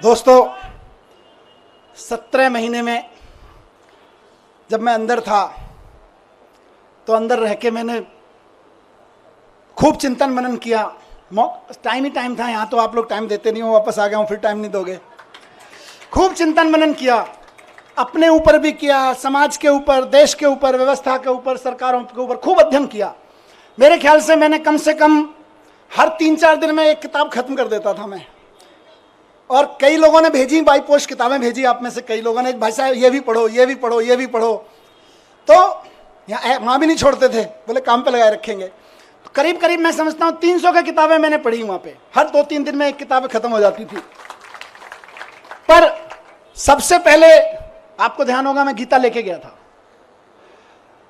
दोस्तों, 17 महीने में जब मैं अंदर था तो अंदर रह के मैंने खूब चिंतन मनन किया। टाइम ही टाइम था, यहाँ तो आप लोग टाइम देते नहीं हो, वापस आ गया हूँ फिर टाइम नहीं दोगे। खूब चिंतन मनन किया, अपने ऊपर भी किया, समाज के ऊपर, देश के ऊपर, व्यवस्था के ऊपर, सरकारों के ऊपर खूब अध्ययन किया। मेरे ख्याल से मैंने कम से कम हर 3-4 दिन में एक किताब खत्म कर देता था मैं। और कई लोगों ने भेजी, बाई पोस्ट किताबें भेजी आप में से कई लोगों ने, भाई साहब ये भी पढ़ो, ये भी पढ़ो, ये भी पढ़ो। तो यहाँ वहाँ भी नहीं छोड़ते थे, बोले काम पे लगाए रखेंगे। तो करीब करीब मैं समझता हूँ 300 की किताबें मैंने पढ़ी वहाँ पे। हर 2-3 दिन में एक किताब खत्म हो जाती थी। पर सबसे पहले आपको ध्यान होगा मैं गीता लेके गया था।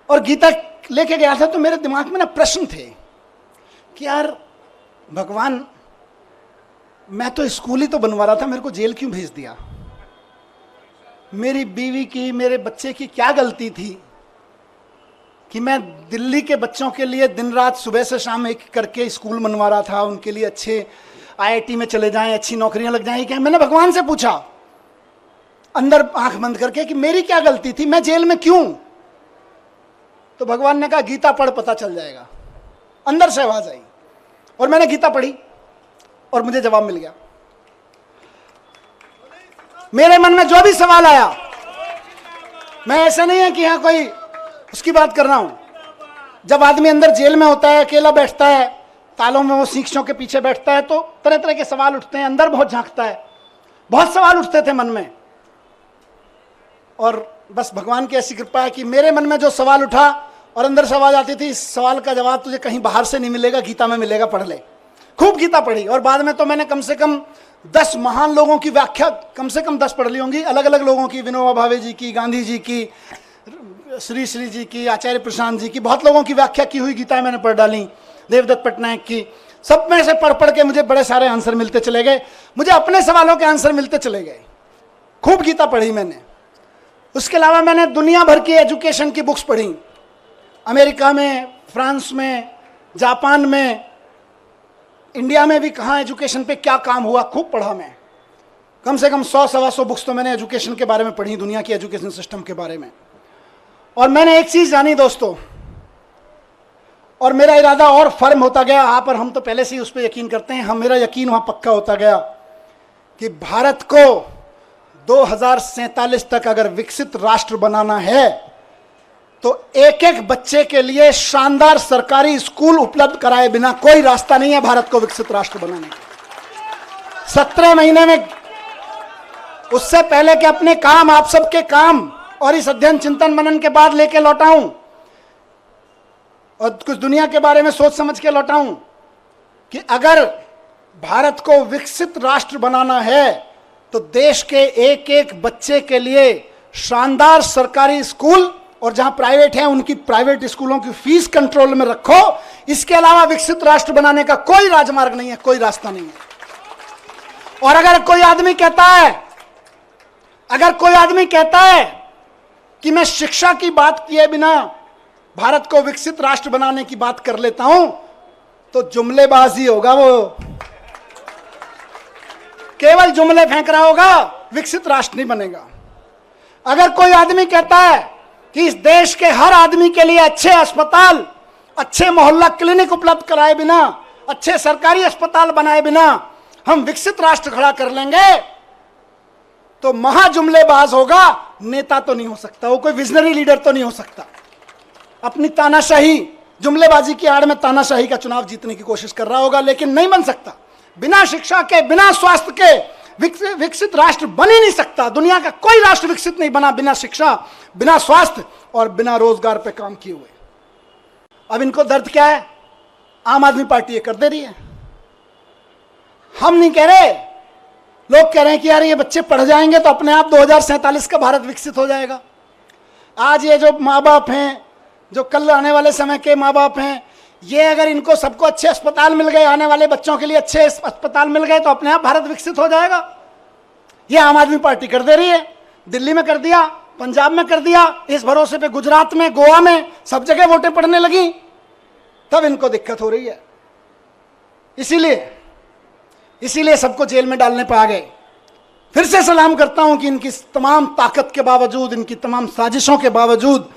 और गीता लेके गया था तो मेरे दिमाग में ना प्रश्न थे कि यार भगवान, मैं तो स्कूल ही तो बनवा रहा था, मेरे को जेल क्यों भेज दिया? मेरी बीवी की, मेरे बच्चे की क्या गलती थी कि मैं दिल्ली के बच्चों के लिए दिन रात सुबह से शाम एक करके स्कूल बनवा रहा था, उनके लिए अच्छे आईआईटी में चले जाएं, अच्छी नौकरियां लग जाएं। क्या मैंने भगवान से पूछा अंदर आंख बंद करके कि मेरी क्या गलती थी, मैं जेल में क्यों? तो भगवान ने कहा गीता पढ़, पता चल जाएगा। अंदर से आवाज आई और मैंने गीता पढ़ी और मुझे जवाब मिल गया। मेरे मन में जो भी सवाल आया, मैं ऐसा नहीं है कि यहां कोई उसकी बात कर रहा हूं। जब आदमी अंदर जेल में होता है, अकेला बैठता है, तालों में वो शीशों के पीछे बैठता है, तो तरह तरह के सवाल उठते हैं, अंदर बहुत झांकता है। बहुत सवाल उठते थे मन में, और बस भगवान की ऐसी कृपा है कि मेरे मन में जो सवाल उठा और अंदर से आवाज आती थी, इस सवाल का जवाब तुझे कहीं बाहर से नहीं मिलेगा, गीता में मिलेगा, पढ़ ले। खूब गीता पढ़ी और बाद में तो मैंने कम से कम 10 महान लोगों की व्याख्या कम से कम 10 पढ़ ली होंगी, अलग अलग लोगों की, विनोबा भावे जी की, गांधी जी की, श्री श्री जी की, आचार्य प्रशांत जी की, बहुत लोगों की व्याख्या की हुई गीता मैंने पढ़ डाली, देवदत्त पटनायक की। सब में से पढ़ पढ़ के मुझे बड़े सारे आंसर मिलते चले गए, मुझे अपने सवालों के आंसर मिलते चले गए। खूब गीता पढ़ी मैंने। उसके अलावा मैंने दुनिया भर की एजुकेशन की बुक्स पढ़ी, अमेरिका में, फ्रांस में, जापान में, इंडिया में भी कहाँ एजुकेशन पे क्या काम हुआ, खूब पढ़ा मैं। कम से कम 100-125 बुक्स तो मैंने एजुकेशन के बारे में पढ़ी, दुनिया की एजुकेशन सिस्टम के बारे में। और मैंने एक चीज जानी दोस्तों, और मेरा इरादा और फर्म होता गया, आप और हम तो पहले से ही उस पर यकीन करते हैं, मेरा यकीन वहां पक्का होता गया कि भारत को 2047 तक अगर विकसित राष्ट्र बनाना है तो एक एक बच्चे के लिए शानदार सरकारी स्कूल उपलब्ध कराए बिना कोई रास्ता नहीं है भारत को विकसित राष्ट्र बनाने का। 17 महीने में, उससे पहले कि अपने काम, आप सबके काम और इस अध्ययन चिंतन मनन के बाद लेके लौटाऊं और कुछ दुनिया के बारे में सोच समझ के लौटाऊं कि अगर भारत को विकसित राष्ट्र बनाना है तो देश के एक एक बच्चे के लिए शानदार सरकारी स्कूल, और जहां प्राइवेट है उनकी प्राइवेट स्कूलों की फीस कंट्रोल में रखो। इसके अलावा विकसित राष्ट्र बनाने का कोई राजमार्ग नहीं है, कोई रास्ता नहीं है। और अगर कोई आदमी कहता है कि मैं शिक्षा की बात किए बिना भारत को विकसित राष्ट्र बनाने की बात कर लेता हूं, तो जुमलेबाजी होगा, वो केवल जुमले फेंक रहा होगा, विकसित राष्ट्र नहीं बनेगा। अगर कोई आदमी कहता है कि इस देश के हर आदमी के लिए अच्छे अस्पताल, अच्छे मोहल्ला क्लिनिक उपलब्ध कराए बिना, अच्छे सरकारी अस्पताल बनाए बिना हम विकसित राष्ट्र खड़ा कर लेंगे, तो महाजुमलेबाज होगा, नेता तो नहीं हो सकता, वो कोई विजनरी लीडर तो नहीं हो सकता। अपनी तानाशाही, जुमलेबाजी की आड़ में तानाशाही का चुनाव जीतने की कोशिश कर रहा होगा, लेकिन नहीं बन सकता। बिना शिक्षा के, बिना स्वास्थ्य के विकसित राष्ट्र बन ही नहीं सकता। दुनिया का कोई राष्ट्र विकसित नहीं बना बिना शिक्षा, बिना स्वास्थ्य और बिना रोजगार पे काम किए हुए। अब इनको दर्द क्या है? आम आदमी पार्टी ये कर दे रही है। हम नहीं कह रहे, लोग कह रहे हैं कि यार ये बच्चे पढ़ जाएंगे तो अपने आप 2047 का भारत विकसित हो जाएगा। आज ये जो माँ बाप हैं, जो कल आने वाले समय के माँ बाप हैं, ये अगर इनको सबको अच्छे अस्पताल मिल गए, आने वाले बच्चों के लिए अच्छे अस्पताल मिल गए, तो अपने आप भारत विकसित हो जाएगा। ये आम आदमी पार्टी कर दे रही है। दिल्ली में कर दिया, पंजाब में कर दिया, इस भरोसे पे गुजरात में, गोवा में, सब जगह वोटें पड़ने लगी, तब इनको दिक्कत हो रही है। इसीलिए सबको जेल में डालने पर आ गए। फिर से सलाम करता हूं कि इनकी तमाम ताकत के बावजूद, इनकी तमाम साजिशों के बावजूद,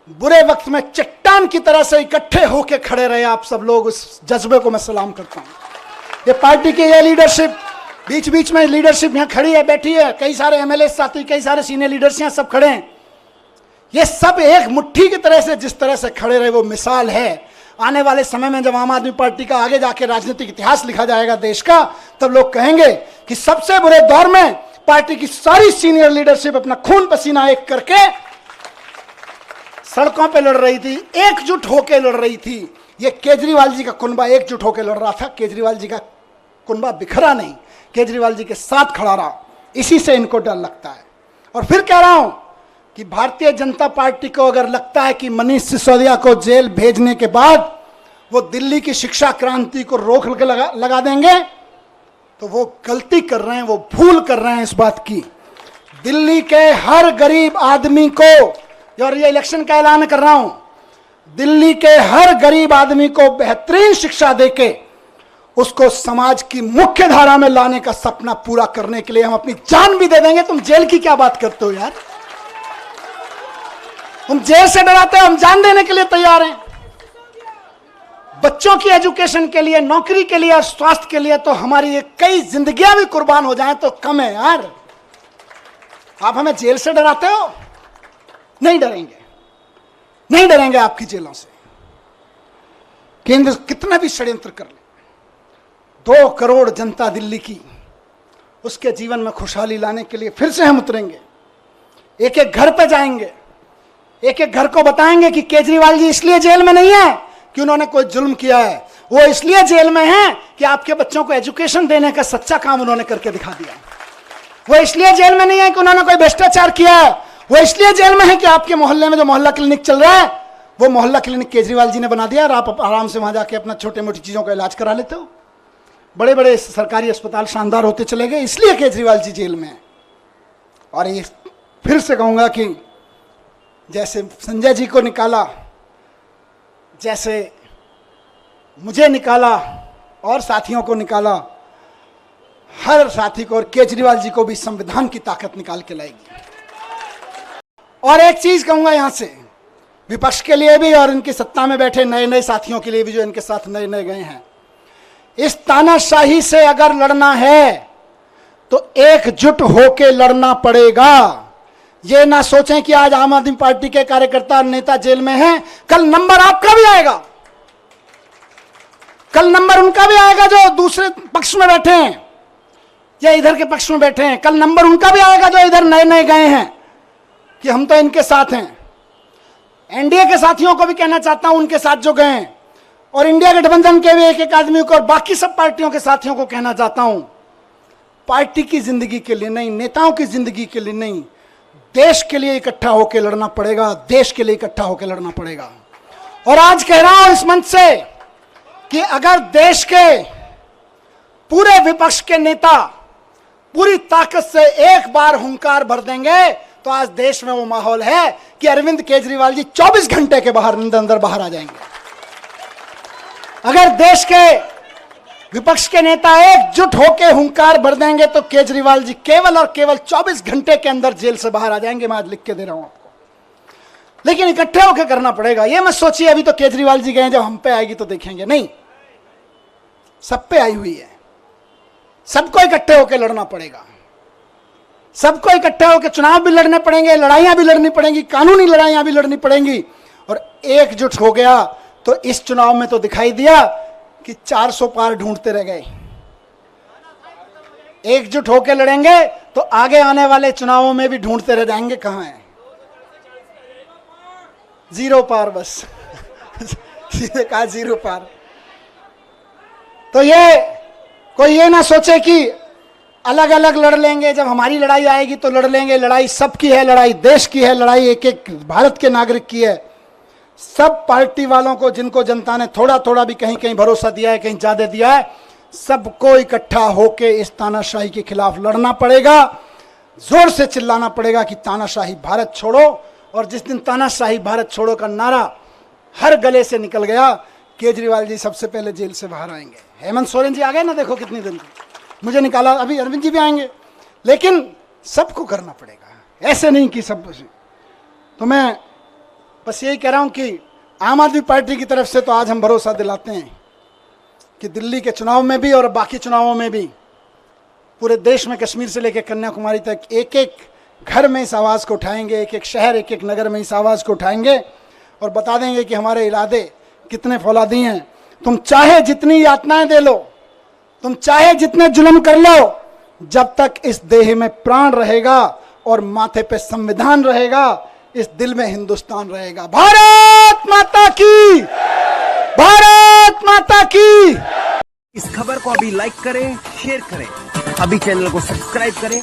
बुरे वक्त में चट्टान की तरह से इकट्ठे होकर खड़े रहे आप सब लोग, उस जज्बे को मैं सलाम करता हूं। ये पार्टी की ये लीडरशिप, बीच बीच में लीडरशिप यहाँ खड़ी है, बैठी है, कई सारे एमएलए साथी, कई सारे सीनियर लीडर्स यहाँ सब खड़े हैं। ये सब एक मुट्ठी की तरह से जिस तरह से खड़े रहे वो मिसाल है। आने वाले समय में जब आम आदमी पार्टी का आगे जाके राजनीतिक इतिहास लिखा जाएगा देश का, तब लोग कहेंगे कि सबसे बुरे दौर में पार्टी की सारी सीनियर लीडरशिप अपना खून पसीना एक करके सड़कों पे लड़ रही थी, एकजुट होकर लड़ रही थी। ये केजरीवाल जी का कुनबा एकजुट होकर लड़ रहा था, केजरीवाल जी का कुनबा बिखरा नहीं, केजरीवाल जी के साथ खड़ा रहा। इसी से इनको डर लगता है। और फिर कह रहा हूं कि भारतीय जनता पार्टी को अगर लगता है कि मनीष सिसोदिया को जेल भेजने के बाद वो दिल्ली की शिक्षा क्रांति को रोक के लगा देंगे, तो वो गलती कर रहे हैं, वो भूल कर रहे हैं इस बात की। दिल्ली के हर गरीब आदमी को, और ये इलेक्शन का ऐलान कर रहा हूं, दिल्ली के हर गरीब आदमी को बेहतरीन शिक्षा देके उसको समाज की मुख्य धारा में लाने का सपना पूरा करने के लिए हम अपनी जान भी दे देंगे। तुम जेल की क्या बात करते हो यार? तुम जेल से डराते हो, हम जान देने के लिए तैयार हैं। बच्चों की एजुकेशन के लिए, नौकरी के लिए और स्वास्थ्य के लिए तो हमारी कई जिंदगियां भी कुर्बान हो जाएं तो कम है यार। आप हमें जेल से डराते हो? नहीं डरेंगे, नहीं डरेंगे आपकी जेलों से। केंद्र कितना भी षड्यंत्र कर ले, 2 करोड़ जनता दिल्ली की, उसके जीवन में खुशहाली लाने के लिए फिर से हम उतरेंगे। एक एक घर पे जाएंगे, एक एक घर को बताएंगे कि केजरीवाल जी इसलिए जेल में नहीं है कि उन्होंने कोई जुल्म किया है, वो इसलिए जेल में है कि आपके बच्चों को एजुकेशन देने का सच्चा काम उन्होंने करके दिखा दिया। वो इसलिए जेल में नहीं है कि उन्होंने कोई भ्रष्टाचार किया है, वो इसलिए जेल में है कि आपके मोहल्ले में जो मोहल्ला क्लिनिक चल रहा है वो मोहल्ला क्लिनिक केजरीवाल जी ने बना दिया और आप आराम से वहां जाके अपना छोटे मोटी चीजों का इलाज करा लेते हो। बड़े बड़े सरकारी अस्पताल शानदार होते चले गए, इसलिए केजरीवाल जी जेल में है। और ये फिर से कहूंगा कि जैसे संजय जी को निकाला, जैसे मुझे निकाला और साथियों को निकाला, हर साथी को और केजरीवाल जी को भी संविधान की ताकत निकाल के लाएगी। और एक चीज कहूंगा यहां से, विपक्ष के लिए भी और इनकी सत्ता में बैठे नए नए साथियों के लिए भी जो इनके साथ नए नए गए हैं, इस तानाशाही से अगर लड़ना है तो एकजुट होके लड़ना पड़ेगा। ये ना सोचें कि आज आम आदमी पार्टी के कार्यकर्ता और नेता जेल में हैं, कल नंबर आपका भी आएगा, कल नंबर उनका भी आएगा जो दूसरे पक्ष में बैठे हैं या इधर के पक्ष में बैठे हैं। कल नंबर उनका भी आएगा जो इधर नए नए गए हैं कि हम तो इनके साथ हैं। एनडीए के साथियों को भी कहना चाहता हूं, उनके साथ जो गए हैं, और इंडिया गठबंधन के भी एक एक आदमी को और बाकी सब पार्टियों के साथियों को कहना चाहता हूं, पार्टी की जिंदगी के लिए नहीं, नेताओं की जिंदगी के लिए नहीं, देश के लिए इकट्ठा होकर लड़ना पड़ेगा, देश के लिए इकट्ठा होकर लड़ना पड़ेगा। और आज कह रहा हूं इस मंच से कि अगर देश के पूरे विपक्ष के नेता पूरी ताकत से एक बार हुंकार भर देंगे तो आज देश में वो माहौल है कि अरविंद केजरीवाल जी 24 घंटे के अंदर बाहर आ जाएंगे। अगर देश के विपक्ष के नेता एकजुट होकर हुंकार भर देंगे तो केजरीवाल जी केवल और केवल 24 घंटे के अंदर जेल से बाहर आ जाएंगे। मैं आज लिख के दे रहा हूं आपको, लेकिन इकट्ठे होकर करना पड़ेगा। ये मत सोचिए अभी तो केजरीवाल जी गए, जब हम पे आएगी तो देखेंगे, नहीं, सब पे आई हुई है। सबको इकट्ठे होकर लड़ना पड़ेगा, सबको इकट्ठे होकर चुनाव भी लड़ने पड़ेंगे, लड़ाइयां भी लड़नी पड़ेंगी, कानूनी लड़ाइयां भी लड़नी पड़ेंगी। और एकजुट हो गया तो इस चुनाव में तो दिखाई दिया कि 400 पार ढूंढते रह गए। एकजुट होकर लड़ेंगे तो आगे आने वाले चुनावों में भी ढूंढते रह जाएंगे कहां है, 0 पार बस सीधे कहा 0 पार। तो ये कोई ये ना सोचे कि अलग अलग लड़ लेंगे, जब हमारी लड़ाई आएगी तो लड़ लेंगे। लड़ाई सबकी है, लड़ाई देश की है, लड़ाई एक एक भारत के नागरिक की है। सब पार्टी वालों को, जिनको जनता ने थोड़ा थोड़ा भी कहीं कहीं भरोसा दिया है, कहीं ज्यादा दिया है, सबको इकट्ठा होकर इस तानाशाही के खिलाफ लड़ना पड़ेगा। जोर से चिल्लाना पड़ेगा कि तानाशाही भारत छोड़ो। और जिस दिन तानाशाही भारत छोड़ो का नारा हर गले से निकल गया, केजरीवाल जी सबसे पहले जेल से बाहर आएंगे। हेमंत सोरेन जी आ गए ना, देखो कितनी दिन मुझे निकाला, अभी अरविंद जी भी आएंगे। लेकिन सबको करना पड़ेगा, ऐसे नहीं कि सब। तो मैं बस यही कह रहा हूं कि आम आदमी पार्टी की तरफ से तो आज हम भरोसा दिलाते हैं कि दिल्ली के चुनाव में भी और बाकी चुनावों में भी पूरे देश में कश्मीर से लेकर कन्याकुमारी तक एक एक घर में इस आवाज़ को उठाएंगे, एक एक शहर, एक एक नगर में इस आवाज़ को उठाएंगे और बता देंगे कि हमारे इरादे कितने फौलादी हैं। तुम चाहे जितनी यातनाएं दे लो, तुम चाहे जितने जुल्म कर लो, जब तक इस देह में प्राण रहेगा और माथे पे संविधान रहेगा, इस दिल में हिंदुस्तान रहेगा। भारत माता की, भारत माता की। इस खबर को अभी लाइक करें, शेयर करें, अभी चैनल को सब्सक्राइब करें।